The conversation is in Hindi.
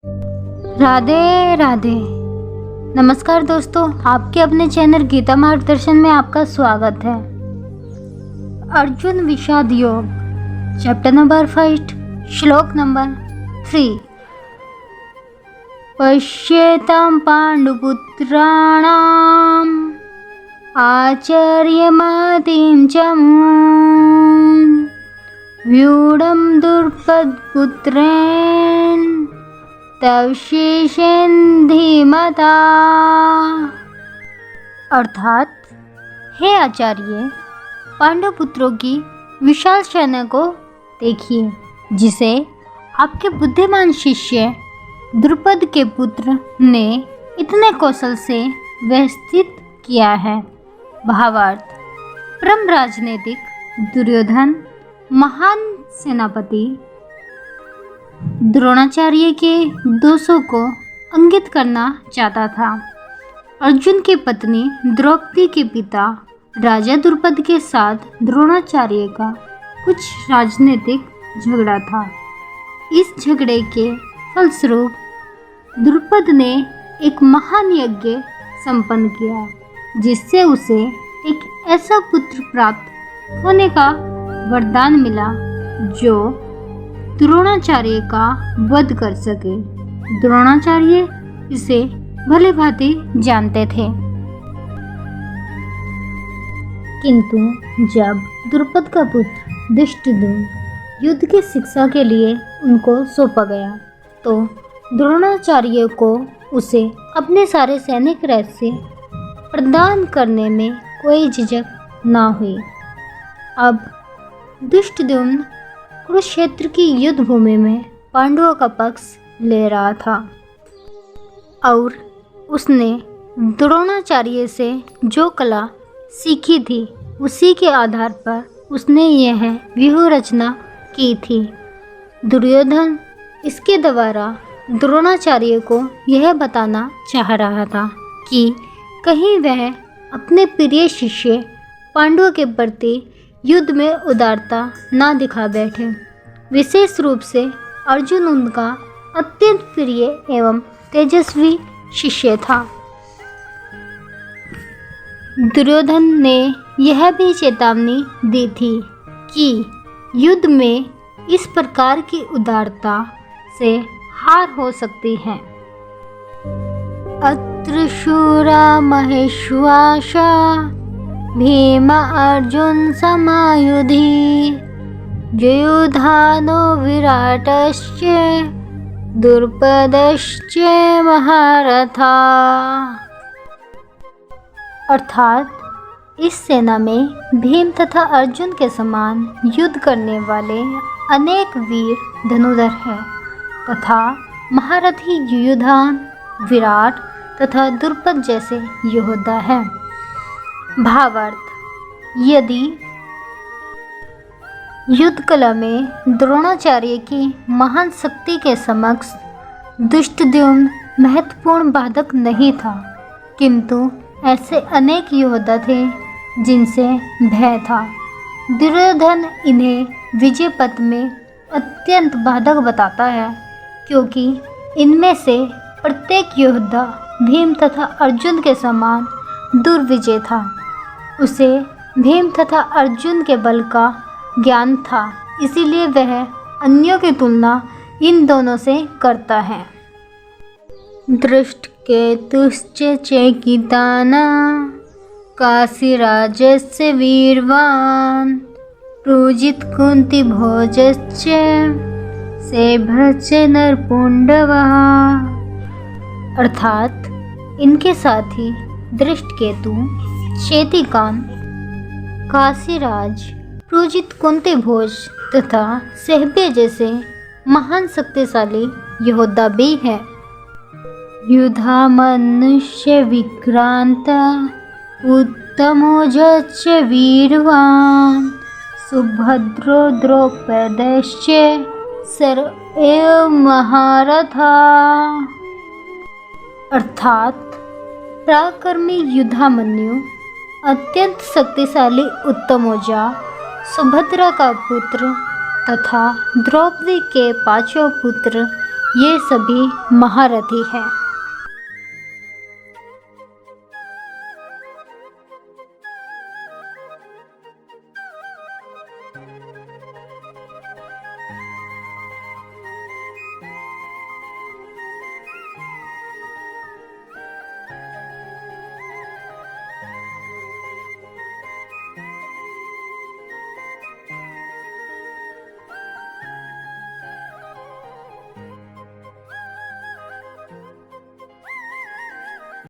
राधे राधे। नमस्कार दोस्तों, आपके अपने चैनल गीता मार्गदर्शन में आपका स्वागत है। अर्जुन विषाद योग, चैप्टर नंबर 5, श्लोक नंबर 3। पश्येतां पांडुपुत्राणाम् आचार्यमादिं च मूं व्यूढं दुर्पदपुत्रेण तव शेषेन धीमता। अर्थात, हे आचार्य, पांडुपुत्रों की विशाल सेना को देखिए, जिसे आपके बुद्धिमान शिष्य द्रुपद के पुत्र ने इतने कौशल से व्यवस्थित किया है। भावार्थ, परम राजनीतिक दुर्योधन महान सेनापति द्रोणाचार्य के दोषों को इंगित करना चाहता था। अर्जुन की पत्नी द्रौपदी के पिता राजा द्रुपद के साथ द्रोणाचार्य का कुछ राजनीतिक झगड़ा था। इस झगड़े के फलस्वरूप द्रुपद ने एक महान यज्ञ संपन्न किया, जिससे उसे एक ऐसा पुत्र प्राप्त होने का वरदान मिला जो द्रोणाचार्य का वध कर सके। द्रोणाचार्य इसे भली भांति जानते थे, किंतु जब द्रुपद का पुत्र धृष्टद्युम्न युद्ध की शिक्षा के लिए उनको सौंपा गया, तो द्रोणाचार्य को उसे अपने सारे सैनिक रहस्य प्रदान करने में कोई झिझक न हुई। अब धृष्टद्युम्न कुरुक्षेत्र की युद्ध भूमि में पांडवों का पक्ष ले रहा था और उसने द्रोणाचार्य से जो कला सीखी थी, उसी के आधार पर उसने यह व्यूह रचना की थी। दुर्योधन इसके द्वारा द्रोणाचार्य को यह बताना चाह रहा था कि कहीं वह अपने प्रिय शिष्य पांडवों के प्रति युद्ध में उदारता ना दिखा बैठे। विशेष रूप से अर्जुन उनका अत्यंत प्रिय एवं तेजस्वी शिष्य था। दुर्योधन ने यह भी चेतावनी दी थी कि युद्ध में इस प्रकार की उदारता से हार हो सकती है। अत्र शूरा महेश्वासा भीम अर्जुन समायुधि युयुधानो विराटश्च द्रुपदश्च महारथा। अर्थात, इस सेना में भीम तथा अर्जुन के समान युद्ध करने वाले अनेक वीर धनुर्धर हैं तथा महारथी युयुधान, विराट तथा द्रुपद जैसे योद्धा हैं। भावार्थ, यदि युद्ध कला में द्रोणाचार्य की महान शक्ति के समक्ष धृष्टद्युम्न महत्वपूर्ण बाधक नहीं था, किंतु ऐसे अनेक योद्धा थे जिनसे भय था। दुर्योधन इन्हें विजय पथ में अत्यंत बाधक बताता है, क्योंकि इनमें से प्रत्येक योद्धा भीम तथा अर्जुन के समान दुर्विजय था। उसे भीम तथा अर्जुन के बल का ज्ञान था, इसीलिए वह अन्यों की तुलना इन दोनों से करता है। दृष्टकेतुश्च चेकिताना काशीराजस्य वीरवान् प्रोजित कुंती भोजश्च सेभश्च नरपुंडवः। अर्थात, इनके साथ ही दृष्टकेतु, चेतिकान, काशीराज, प्रोजित कुंती भोज तथा सहब्य जैसे महान शक्तिशाली योद्धा भी है। युधा मनुष्य विक्रांत उत्तमोजश्च वीरवान् सुभद्रो द्रौपदश्च सर्व महारथा। अर्थात, पराक्रमी युधामन्यु, अत्यंत शक्तिशाली उत्तमोजा, सुभद्रा का पुत्र तथा द्रौपदी के पांचों पुत्र ये सभी महारथी हैं।